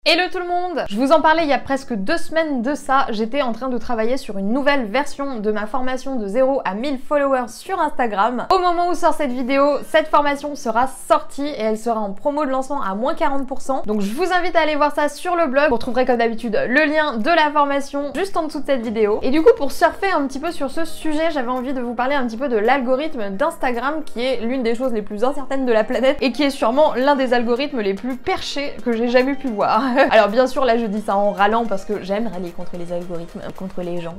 Hello tout le monde! Je vous en parlais il y a presque 2 semaines de ça, j'étais en train de travailler sur une nouvelle version de ma formation de 0 à 1000 followers sur Instagram. Au moment où sort cette vidéo, cette formation sera sortie et elle sera en promo de lancement à moins 40%. Donc je vous invite à aller voir ça sur le blog. Vous retrouverez comme d'habitude le lien de la formation juste en dessous de cette vidéo. Et du coup, pour surfer un petit peu sur ce sujet, j'avais envie de vous parler un petit peu de l'algorithme d'Instagram qui est l'une des choses les plus incertaines de la planète et qui est sûrement l'un des algorithmes les plus perchés que j'ai jamais pu voir. Alors bien sûr là je dis ça en râlant parce que j'aime râler contre les algorithmes, contre les gens.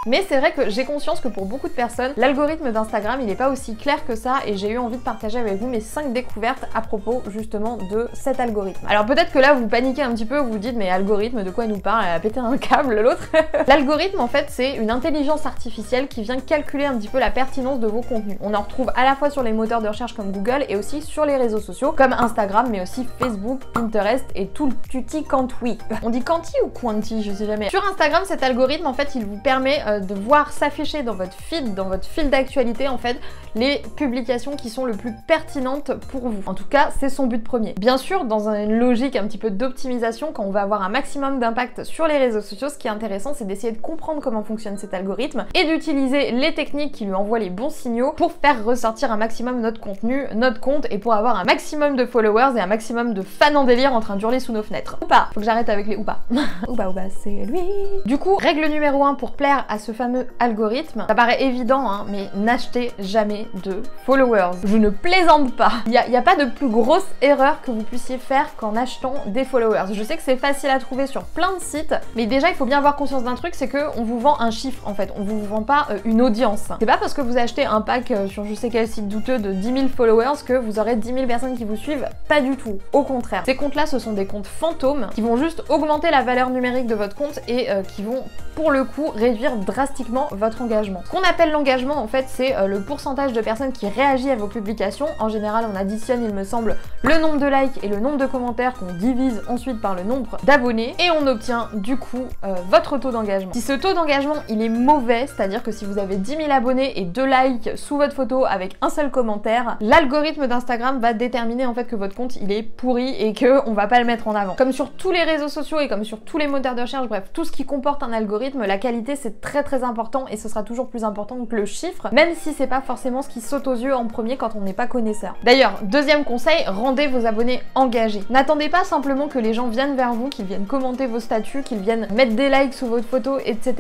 Mais c'est vrai que j'ai conscience que pour beaucoup de personnes, l'algorithme d'Instagram il n'est pas aussi clair que ça et j'ai eu envie de partager avec vous mes 5 découvertes à propos justement de cet algorithme. Alors peut-être que là vous paniquez un petit peu, vous vous dites mais algorithme de quoi elle nous parle, elle a pété un câble l'autre. L'algorithme en fait c'est une intelligence artificielle qui vient calculer un petit peu la pertinence de vos contenus. On en retrouve à la fois sur les moteurs de recherche comme Google et aussi sur les réseaux sociaux comme Instagram mais aussi Facebook, Pinterest et tout le tutti quanti. On dit quanti ou quanti, je sais jamais. Sur Instagram, cet algorithme, en fait, il vous permet de voir s'afficher dans votre fil d'actualité, en fait, les publications qui sont le plus pertinentes pour vous. En tout cas, c'est son but premier. Bien sûr, dans une logique un petit peu d'optimisation, quand on va avoir un maximum d'impact sur les réseaux sociaux, ce qui est intéressant, c'est d'essayer de comprendre comment fonctionne cet algorithme et d'utiliser les techniques qui lui envoient les bons signaux pour faire ressortir un maximum notre contenu, notre compte et pour avoir un maximum de followers et un maximum de fans en délire en train d'hurler sous nos fenêtres. Ou pas. Faut que j'arrête avec les ou pas. Ou bah c'est lui. Du coup, règle numéro 1 pour plaire à ce fameux algorithme, ça paraît évident hein, mais n'achetez jamais de followers. Je ne plaisante pas. Il y a pas de plus grosse erreur que vous puissiez faire qu'en achetant des followers. Je sais que c'est facile à trouver sur plein de sites, mais déjà il faut bien avoir conscience d'un truc, c'est que on vous vend un chiffre en fait, on vous vend pas une audience. C'est pas parce que vous achetez un pack sur je sais quel site douteux de 10 000 followers que vous aurez 10 000 personnes qui vous suivent, pas du tout. Au contraire, ces comptes là ce sont des comptes fantômes qui vont juste augmenter la valeur numérique de votre compte et qui vont pour le coup réduire drastiquement votre engagement. Ce qu'on appelle l'engagement en fait c'est le pourcentage de personnes qui réagissent à vos publications. En général on additionne il me semble le nombre de likes et le nombre de commentaires qu'on divise ensuite par le nombre d'abonnés et on obtient du coup votre taux d'engagement. Si ce taux d'engagement il est mauvais, c'est-à-dire que si vous avez 10 000 abonnés et 2 likes sous votre photo avec un seul commentaire, l'algorithme d'Instagram va déterminer en fait que votre compte il est pourri et que on va pas le mettre en avant. Comme sur tous les réseaux sociaux et comme sur tous les moteurs de recherche, bref, tout ce qui comporte un algorithme, la qualité c'est très important et ce sera toujours plus important que le chiffre, même si c'est pas forcément ce qui saute aux yeux en premier quand on n'est pas connaisseur. D'ailleurs, deuxième conseil, rendez vos abonnés engagés. N'attendez pas simplement que les gens viennent vers vous, qu'ils viennent commenter vos statuts, qu'ils viennent mettre des likes sous votre photo, etc.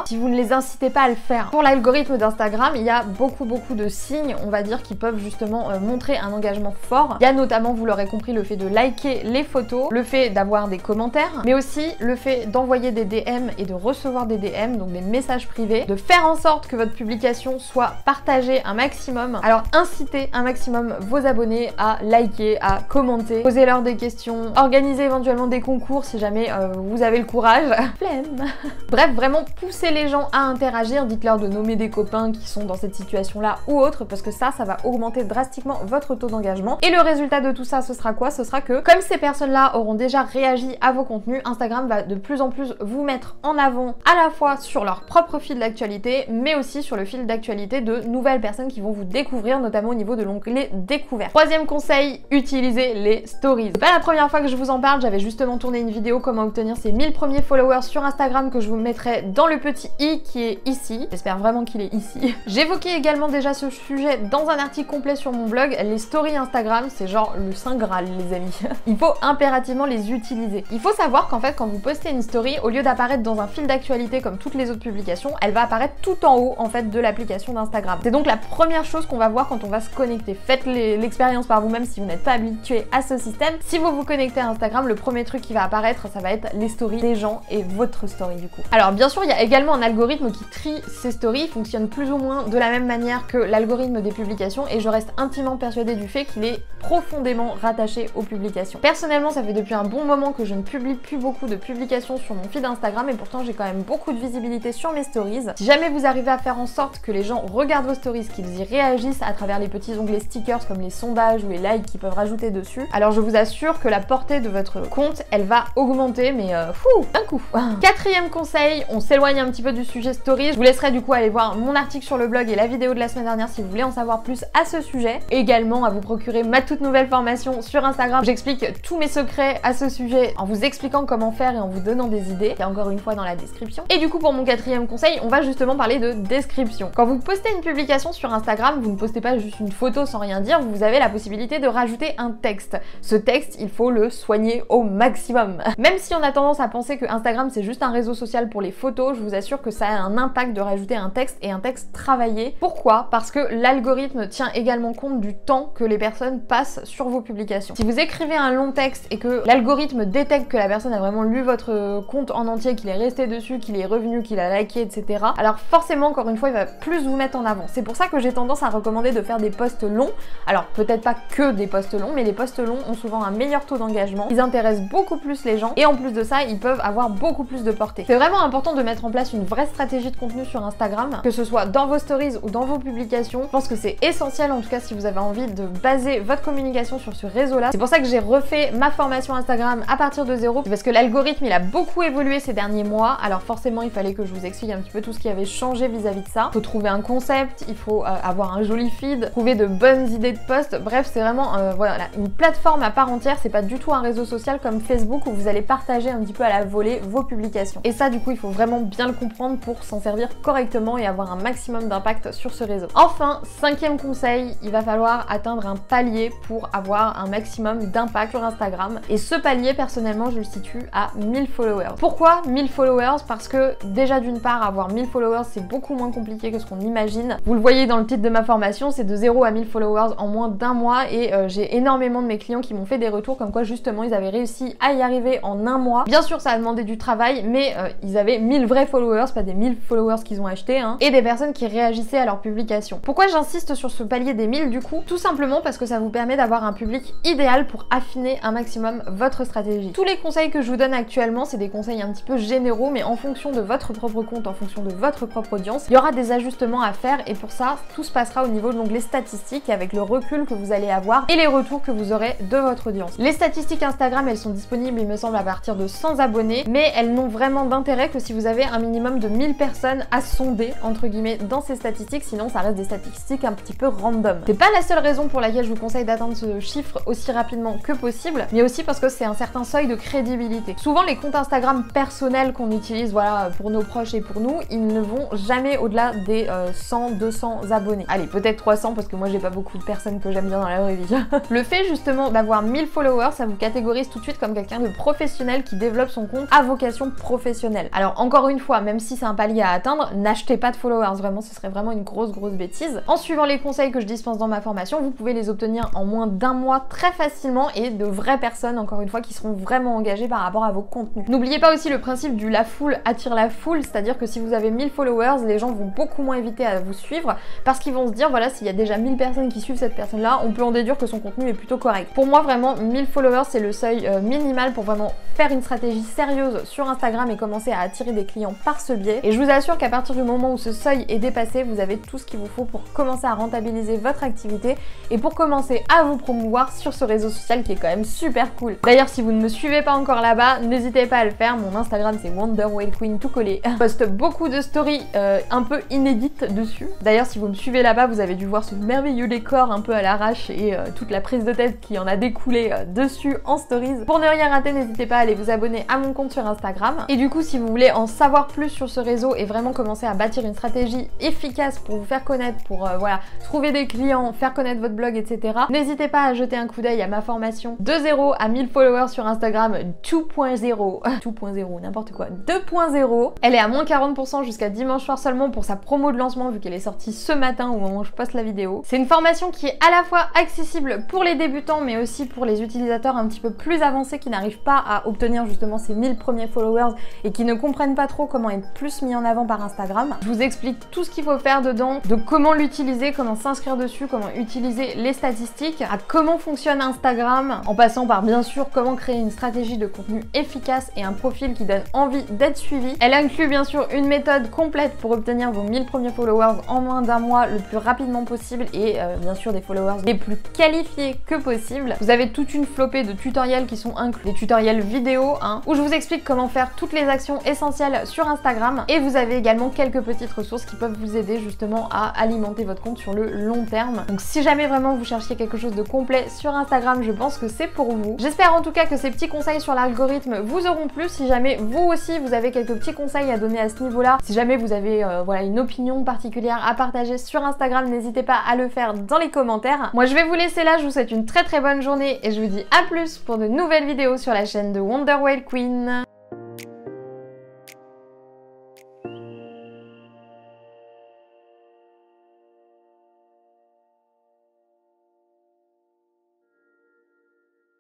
si vous ne les incitez pas à le faire. Pour l'algorithme d'Instagram, il y a beaucoup de signes, on va dire, qui peuvent justement montrer un engagement fort. Il y a notamment, vous l'aurez compris, le fait de liker les photos, le fait d'avoir des commentaires, mais aussi le fait d'envoyer des DM et de recevoir des DM, donc des messages privés, de faire en sorte que votre publication soit partagée un maximum. Alors incitez un maximum vos abonnés à liker, à commenter, posez-leur des questions, organisez éventuellement des concours si jamais vous avez le courage. Flemme. Bref, vraiment poussez les gens à interagir, dites-leur de nommer des copains qui sont dans cette situation-là ou autre, parce que ça va augmenter drastiquement votre taux d'engagement. Et le résultat de tout ça, ce sera quoi? Ce sera que, comme ces personnes-là auront déjà réagi à vos contenus, Instagram va de plus en plus vous mettre en avant à la fois sur leur propre fil d'actualité, mais aussi sur le fil d'actualité de nouvelles personnes qui vont vous découvrir, notamment au niveau de l'onglet découverte. Troisième conseil, utilisez les stories. C'est pas la première fois que je vous en parle, j'avais justement tourné une vidéo comment obtenir ces 1000 premiers followers sur Instagram que je vous mettrai dans le petit i qui est ici. J'espère vraiment qu'il est ici. J'évoquais également déjà ce sujet dans un article complet sur mon blog. Les stories Instagram, c'est genre le saint graal les amis. Il faut impérativement les utiliser. Il faut savoir qu'en fait quand vous postez une story, au lieu d'apparaître dans un fil d'actualité comme toutes les autres publications, elle va apparaître tout en haut en fait de l'application d'Instagram. C'est donc la première chose qu'on va voir quand on va se connecter. Faites l'expérience par vous-même si vous n'êtes pas habitué à ce système. Si vous vous connectez à Instagram, le premier truc qui va apparaître, ça va être les stories des gens et votre story du coup. Alors bien sûr, il y a également un algorithme qui trie ces stories, il fonctionne plus ou moins de la même manière que l'algorithme des publications et je reste intimement persuadée du fait qu'il est profondément rattaché aux publications. Personnellement, ça fait depuis un bon moment que je ne publie plus beaucoup de publications sur mon feed Instagram et pourtant j'ai quand même beaucoup de visibilité sur mes stories. Si jamais vous arrivez à faire en sorte que les gens regardent vos stories, qu'ils y réagissent à travers les petits onglets stickers comme les sondages ou les likes qu'ils peuvent rajouter dessus, alors je vous assure que la portée de votre compte, elle va augmenter mais d'un coup. Quatrième conseil, on s'éloigne un petit peu du sujet stories. Je vous laisserai du coup aller voir mon article sur le blog et la vidéo de la semaine dernière si vous voulez en savoir plus à ce sujet. Également à vous procurer ma toute nouvelle formation sur Instagram. J'explique tous mes secrets à ce sujet en vous expliquant comment faire et en vous donnant des idées, qui est encore une fois dans la description. Et du coup pour mon quatrième conseil, on va justement parler de description. Quand vous postez une publication sur Instagram, vous ne postez pas juste une photo sans rien dire, vous avez la possibilité de rajouter un texte. Ce texte, il faut le soigner au maximum. Même si on a tendance à penser que Instagram c'est juste un réseau social pour les photos, je vous assure que ça a un impact de rajouter un texte et un texte travaillé. Pourquoi? Parce que l'algorithme tient également compte du temps que les personnes passent sur vos publications. Si vous écrivez un long texte et que l'algorithme détecte que la personne a vraiment lu votre compte en entier, qu'il est resté dessus, qu'il est revenu, qu'il a liké, etc., alors forcément, encore une fois, il va plus vous mettre en avant. C'est pour ça que j'ai tendance à recommander de faire des posts longs. Alors peut-être pas que des posts longs, mais les posts longs ont souvent un meilleur taux d'engagement, ils intéressent beaucoup plus les gens et en plus de ça, ils peuvent avoir beaucoup plus de portée. C'est vraiment important de mettre en place une vraie stratégie de contenu sur Instagram, que ce soit dans vos stories ou dans vos publications. Je pense que c'est essentiel, en tout cas si vous avez envie de baser votre communication sur ce réseau-là. C'est pour ça que j'ai refait ma formation Instagram à partir de zéro, parce que l'algorithme il a beaucoup évolué ces derniers mois, alors forcément il fallait que je vous explique un petit peu tout ce qui avait changé vis-à-vis de ça. Il faut trouver un concept, il faut avoir un joli feed, trouver de bonnes idées de posts, bref c'est vraiment voilà, une plateforme à part entière, c'est pas du tout un réseau social comme Facebook où vous allez partager un petit peu à la volée vos publications. Et ça du coup il faut vraiment bien le comprendre pour s'en servir correctement et avoir un maximum d'impact sur ce réseau. Enfin, cinquième conseil, il va falloir atteindre un palier pour avoir un maximum d'impact sur Instagram. Et ce palier, personnellement, je le situe à 1000 followers. Pourquoi 1000 followers? Parce que déjà d'une part, avoir 1000 followers, c'est beaucoup moins compliqué que ce qu'on imagine. Vous le voyez dans le titre de ma formation, c'est de 0 à 1000 followers en moins d'un mois et j'ai énormément de mes clients qui m'ont fait des retours comme quoi justement ils avaient réussi à y arriver en un mois. Bien sûr, ça a demandé du travail, mais ils avaient 1000 vrais followers, pas des 1000 followers qu'ils ont achetés, hein, et des personnes qui réagissaient à leurs publications. Pourquoi j'insiste sur ce palier des 1000 du coup? Tout simplement parce que ça vous permet d'avoir un public idéal pour affiner un maximum votre stratégie. Tous les conseils que je vous donne actuellement, c'est des conseils un petit peu généraux, mais en fonction de votre propre compte, en fonction de votre propre audience, il y aura des ajustements à faire et pour ça, tout se passera au niveau de l'onglet statistiques avec le recul que vous allez avoir et les retours que vous aurez de votre audience. Les statistiques Instagram, elles sont disponibles, il me semble, à partir de 100 abonnés, mais elles n'ont vraiment d'intérêt que si vous avez un minimum de 1000 personnes à sonder, entre guillemets, dans ces statistiques, sinon ça reste des statistiques un petit peu random. C'est pas la seule raison pour laquelle je vous conseille d'atteindre ce chiffre aussi rapidement que possible, mais aussi parce que c'est un certain seuil de crédibilité. Souvent les comptes Instagram personnels qu'on utilise, voilà, pour nos proches et pour nous, ils ne vont jamais au-delà des 100, 200 abonnés. Allez, peut-être 300 parce que moi j'ai pas beaucoup de personnes que j'aime bien dans la vraie vie. Le fait justement d'avoir 1000 followers, ça vous catégorise tout de suite comme quelqu'un de professionnel qui développe son compte à vocation professionnelle. Alors encore une fois, même si c'est un palier à atteindre, n'achetez pas de followers, vraiment ce serait vraiment une grosse bêtise. En suivant les conseils que je dispense dans ma formation, vous pouvez les obtenir en moins d'un mois très facilement et de vraies personnes, encore une fois, qui seront vraiment engagées par rapport à vos contenus. N'oubliez pas aussi le principe du la foule attire la foule, c'est-à-dire que si vous avez 1000 followers, les gens vont beaucoup moins éviter à vous suivre parce qu'ils vont se dire, voilà, s'il y a déjà 1000 personnes qui suivent cette personne-là, on peut en déduire que son contenu est plutôt correct. Pour moi, vraiment, 1000 followers, c'est le seuil minimal pour vraiment faire une stratégie sérieuse sur Instagram et commencer à attirer des clients par ce biais. Et je vous assure qu'à partir du moment où ce seuil est dépassé, vous avez tout ce qu'il vous faut pour commencer à rentabiliser votre activité et pour commencer à vous promouvoir sur ce réseau social qui est quand même super cool. D'ailleurs, si vous ne me suivez pas encore là-bas, n'hésitez pas à le faire. Mon Instagram, c'est WonderWhaleQueen tout collé. Je poste beaucoup de stories un peu inédites dessus. D'ailleurs, si vous me suivez là-bas, vous avez dû voir ce merveilleux décor un peu à l'arrache et toute la prise de tête qui en a découlé dessus en stories. Pour ne rien rater, n'hésitez pas à aller vous abonner à mon compte sur Instagram. Et du coup, si vous voulez en savoir plus sur ce réseau et vraiment commencer à bâtir une stratégie efficace pour vous faire connaître, pour voilà, trouver des clients, faire connaître votre blog, etc., n'hésitez pas à jeter un coup d'œil à ma formation de 0 à 1000 followers sur Instagram 2.0 2.0, n'importe quoi, 2.0. Elle est à moins 40% jusqu'à dimanche soir seulement pour sa promo de lancement vu qu'elle est sortie ce matin au moment où je poste la vidéo. C'est une formation qui est à la fois accessible pour les débutants mais aussi pour les utilisateurs un petit peu plus avancés qui n'arrivent pas à obtenir justement ces 1000 premiers followers et qui ne comprennent pas trop comment être plus mis en avant par Instagram. Je vous explique tout ce qu'il faut faire dedans, de comment l'utiliser, comment s'inscrire dessus, comment utiliser les statistiques, à comment fonctionne Instagram, en passant par bien sûr comment créer une stratégie de contenu efficace et un profil qui donne envie d'être suivi. Elle inclut bien sûr une méthode complète pour obtenir vos 1000 premiers followers en moins d'un mois le plus rapidement possible et bien sûr des followers les plus qualifiés que possible. Vous avez toute une flopée de tutoriels qui sont inclus, des tutoriels vidéo où je vous explique comment faire toutes les actions essentielles sur Instagram et vous avez également quelques petites ressources qui peuvent vous aider justement à alimenter votre compte sur le long terme. Donc si jamais vraiment vous cherchiez quelque chose de complet sur Instagram, je pense que c'est pour vous. J'espère J'espère en tout cas que ces petits conseils sur l'algorithme vous auront plu. Si jamais vous aussi vous avez quelques petits conseils à donner à ce niveau-là, si jamais vous avez voilà, une opinion particulière à partager sur Instagram, n'hésitez pas à le faire dans les commentaires. Moi je vais vous laisser là, je vous souhaite une très bonne journée et je vous dis à plus pour de nouvelles vidéos sur la chaîne de Wonder Whale Queen.